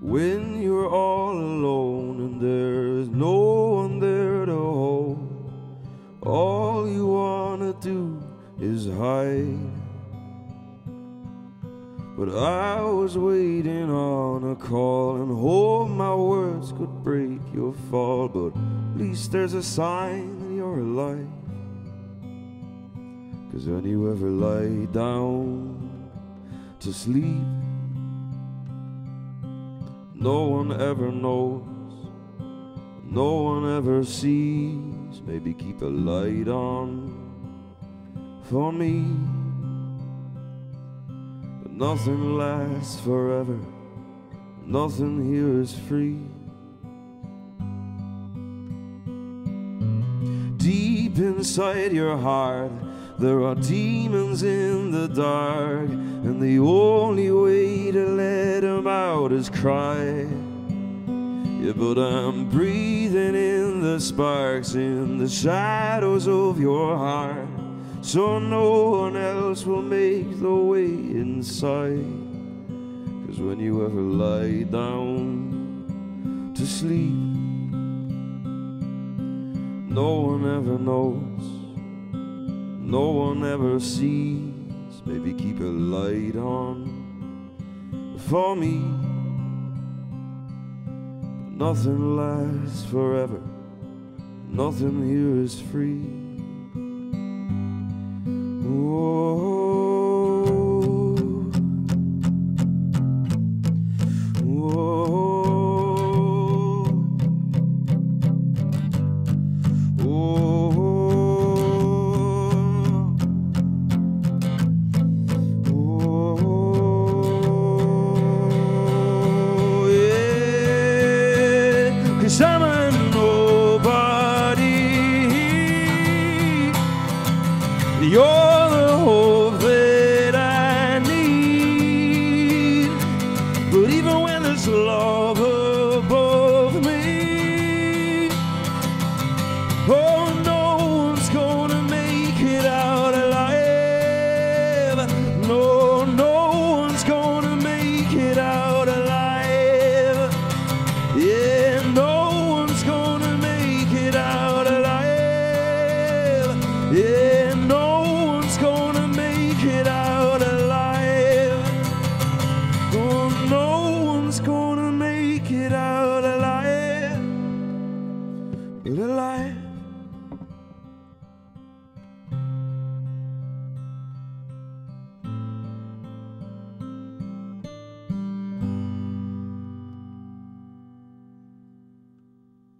when you're all alone and there's no one there to hold, all you wanna do is hide. But I was waiting on a call and hope my words could break your fall. But at least there's a sign that you're alive. 'Cause when you ever lie down to sleep, no one ever knows, no one ever sees. Maybe keep a light on for me. But nothing lasts forever, nothing here is free. Deep inside your heart there are demons in the dark, and the only way to let them out is cry. Yeah, but I'm breathing in the sparks in the shadows of your heart, so no one else will make the way inside. 'Cause when you ever lie down to sleep, no one ever knows, no one ever sees. Maybe keep a light on for me. But nothing lasts forever, nothing here is free. Whoa. You're